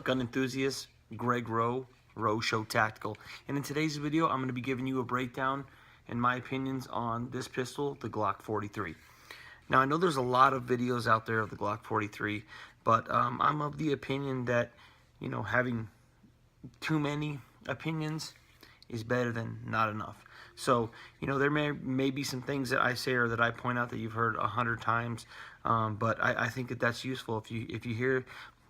gun enthusiast, Greg Rowe Show Tactical. And in today's video, I'm going to be giving you a breakdown and my opinions on this pistol, the Glock 43. Now, I know there's a lot of videos out there of the Glock 43, but I'm of the opinion that, you know, having too many opinions is better than not enough. So, you know, there may be some things that I say or that I point out that you've heard 100 times, but I think that that's useful. If you hear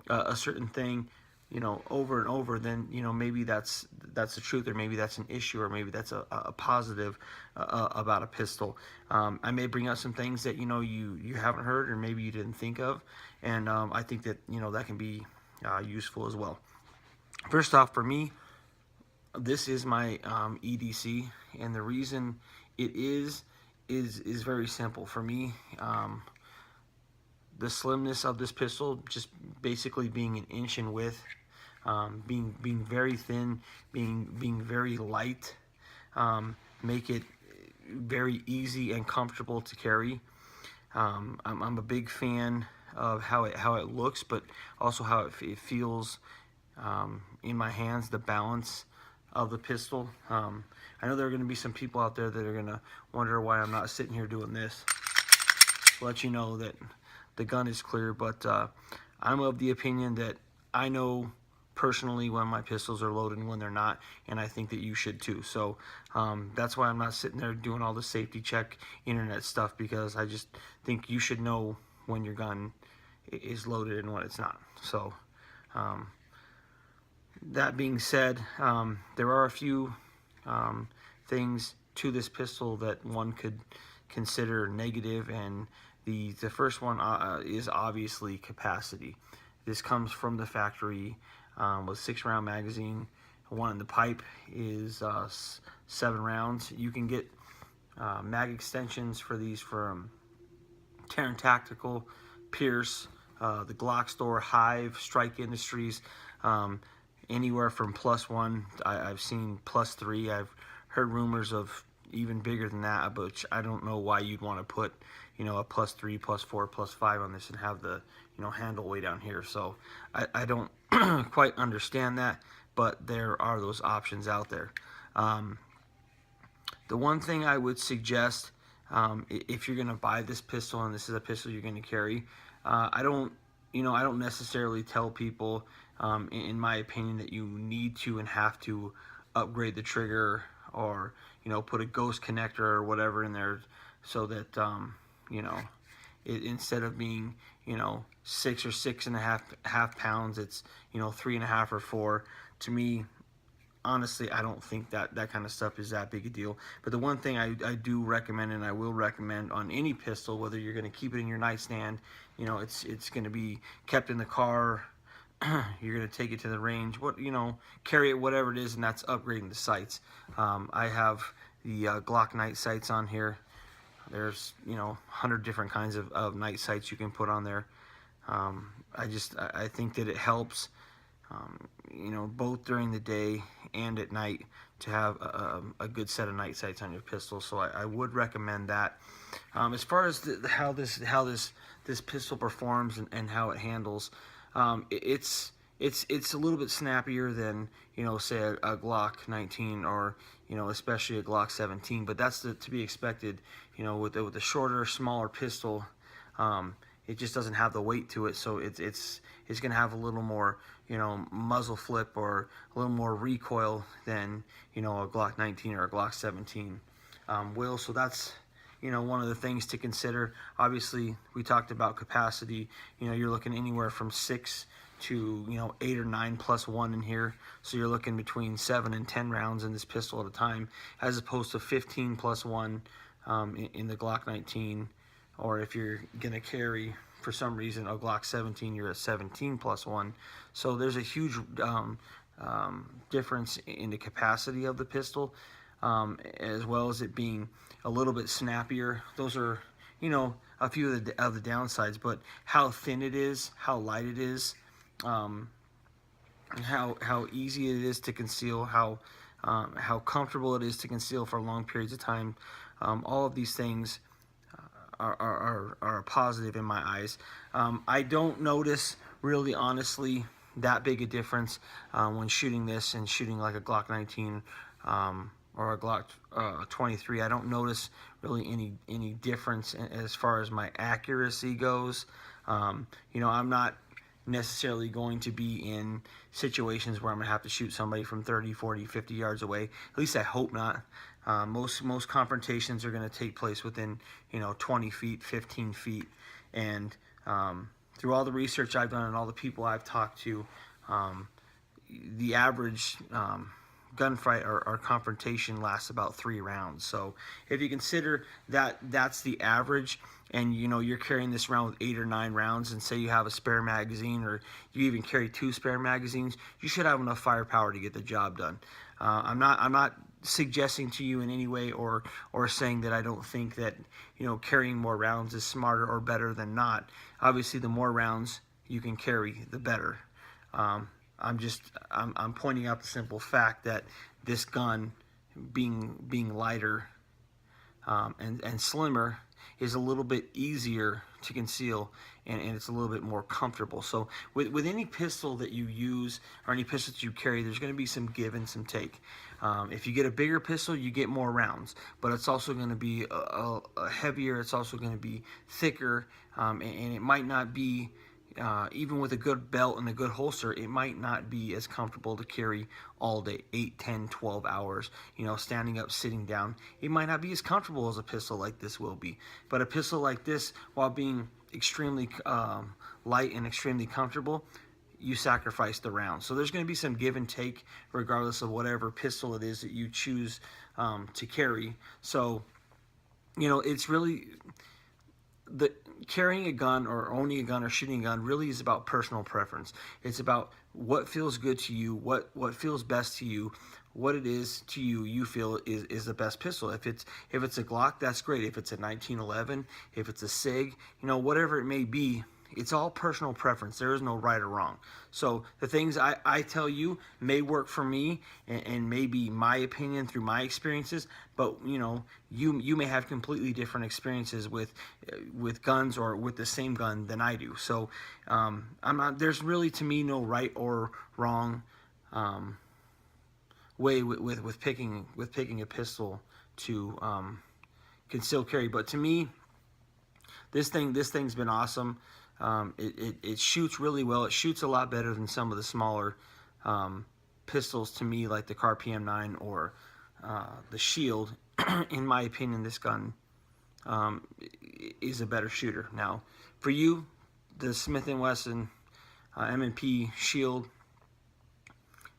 a certain thing, you know, over and over, then, you know, maybe that's the truth, or maybe that's an issue, or maybe that's a positive about a pistol. I may bring out some things that, you know, you haven't heard, or maybe you didn't think of, and I think that, you know, that can be useful as well. First off, for me, this is my EDC, and the reason it is very simple. For me, the slimness of this pistol, just basically being an inch in width, being very thin, being very light, make it very easy and comfortable to carry. I'm a big fan of how it looks, but also how it feels in my hands, the balance of the pistol. I know there are going to be some people out there that are going to wonder why I'm not sitting here doing this. Let you know that the gun is clear, but I'm of the opinion that I know personally when my pistols are loaded and when they're not, and I think that you should too. So that's why I'm not sitting there doing all the safety check internet stuff, because I just think you should know when your gun is loaded and when it's not. So that being said, there are a few things to this pistol that one could consider negative, and the first one is obviously capacity. This comes from the factory with 6-round magazine. One in the pipe is 7 rounds. You can get mag extensions for these from Terran Tactical, Pierce, the Glock store, Hive, Strike Industries, anywhere from +1. I've seen +3. I've heard rumors of even bigger than that, but I don't know why you'd want to put, you know, a +3, +4, +5 on this and have the, you know, handle way down here. So I don't quite understand that, but there are those options out there. The one thing I would suggest, if you're going to buy this pistol and this is a pistol you're going to carry, I don't necessarily tell people, in my opinion, that you need to and have to upgrade the trigger, or, you know, put a ghost connector or whatever in there, so that you know, instead of being, you know, 6 or 6.5 pounds, it's, you know, 3.5 or 4. To me, honestly, I don't think that kind of stuff is that big a deal. But the one thing I do recommend, and I will recommend on any pistol, whether you're going to keep it in your nightstand, you know, it's going to be kept in the car, you're going to take it to the range, you know, carry it, whatever it is, and that's upgrading the sights. I have the Glock night sights on here. There's, you know, 100 different kinds of night sights you can put on there. I think that it helps, you know, both during the day and at night, to have a good set of night sights on your pistol. So I would recommend that. As far as how this pistol performs and how it handles, it's a little bit snappier than, you know, say a Glock 19, or, you know, especially a Glock 17. But that's to be expected, you know, with the shorter, smaller pistol. It just doesn't have the weight to it, so it's going to have a little more, you know, muzzle flip, or a little more recoil than, you know, a Glock 19 or a Glock 17 will. So that's, you know, one of the things to consider. Obviously, we talked about capacity. You know, you're looking anywhere from 6 to, you know, 8 or 9 +1 in here. So you're looking between 7 and 10 rounds in this pistol at a time, as opposed to 15 +1 in the Glock 19. Or if you're going to carry, for some reason, a Glock 17, you're at 17 +1. So there's a huge difference in the capacity of the pistol, as well as it being a little bit snappier. Those are, you know, a few of the downsides, but how thin it is, how light it is, and how easy it is to conceal, how comfortable it is to conceal for long periods of time, all of these things are a positive in my eyes. I don't notice, really honestly, that big a difference when shooting this and shooting like a Glock 19 or a Glock 23. I don't notice really any difference as far as my accuracy goes. You know, I'm not necessarily going to be in situations where I'm gonna have to shoot somebody from 30, 40, 50 yards away. At least I hope not. Most confrontations are going to take place within, you know, 20 feet, 15 feet, and through all the research I've done and all the people I've talked to, the average gunfight or confrontation lasts about 3 rounds. So if you consider that that's the average, and you know you're carrying this around with 8 or 9 rounds, and say you have a spare magazine, or you even carry 2 spare magazines, you should have enough firepower to get the job done. I'm not suggesting to you in any way or saying that I don't think that, you know, carrying more rounds is smarter or better than not. Obviously, the more rounds you can carry, the better. I'm pointing out the simple fact that this gun, being lighter and slimmer, is a little bit easier to conceal, and it's a little bit more comfortable. So with any pistol that you use or any pistol that you carry, there's going to be some give and some take. If you get a bigger pistol, you get more rounds, but it's also going to be a heavier, it's also going to be thicker, and it might not be, even with a good belt and a good holster, it might not be as comfortable to carry all day, 8, 10, 12 hours, you know, standing up, sitting down. It might not be as comfortable as a pistol like this will be. But a pistol like this, while being extremely light and extremely comfortable, you sacrifice the round. So there's going to be some give and take regardless of whatever pistol it is that you choose to carry. So, you know, it's really... carrying a gun or owning a gun or shooting a gun really is about personal preference. It's about what feels good to you, what feels best to you, what it is to you you feel is the best pistol. If it's a Glock, that's great. If it's a 1911, if it's a SIG, you know, whatever it may be, it's all personal preference. There is no right or wrong. So the things I tell you may work for me and may be my opinion through my experiences, but you know, you may have completely different experiences with guns or with the same gun than I do. So there's really, to me, no right or wrong way with picking a pistol to conceal carry. But to me, this thing's been awesome. It shoots really well. It shoots a lot better than some of the smaller pistols to me, like the Car PM9 or the Shield. In my opinion, this gun is a better shooter. Now, for you, the Smith & Wesson M&P Shield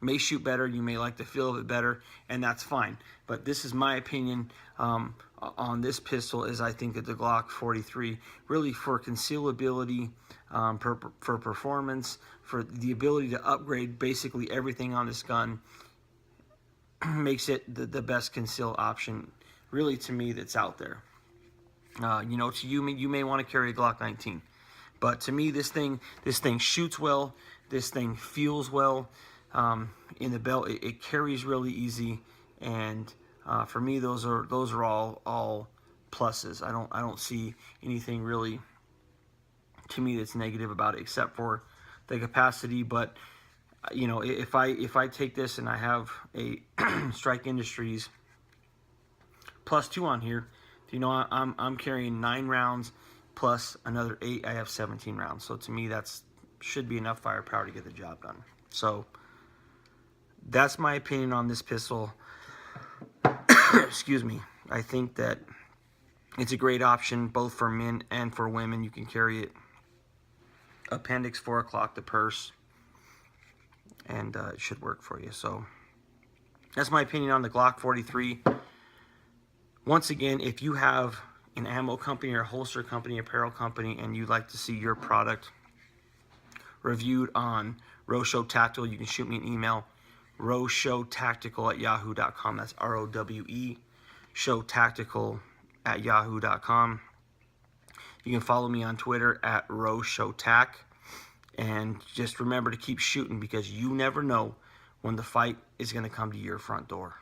may shoot better, you may like the feel of it better, and that's fine. But this is my opinion on this pistol, is I think that the Glock 43, really for concealability, for performance, for the ability to upgrade basically everything on this gun, makes it the best conceal option, really, to me, that's out there. You know, to you may want to carry a Glock 19, but to me, this thing shoots well, this thing feels well. In the belt, it carries really easy, and for me, those are all pluses. I don't see anything really, to me, that's negative about it, except for the capacity. But you know, if I take this and I have a Strike Industries +2 on here, you know, I'm carrying 9 rounds plus another 8. I have 17 rounds. So to me, that's should be enough firepower to get the job done. So that's my opinion on this pistol. Excuse me. I think that it's a great option both for men and for women. You can carry it appendix, 4 o'clock, the purse, and it should work for you. So that's my opinion on the Glock 43. Once again, if you have an ammo company or a holster company, apparel company, and you'd like to see your product reviewed on Rowe Tactical, you can shoot me an email, roweshowtactical@yahoo.com. That's ROWE showtactical@yahoo.com. You can follow me on Twitter @RoweShowTac. And just remember to keep shooting, because you never know when the fight is going to come to your front door.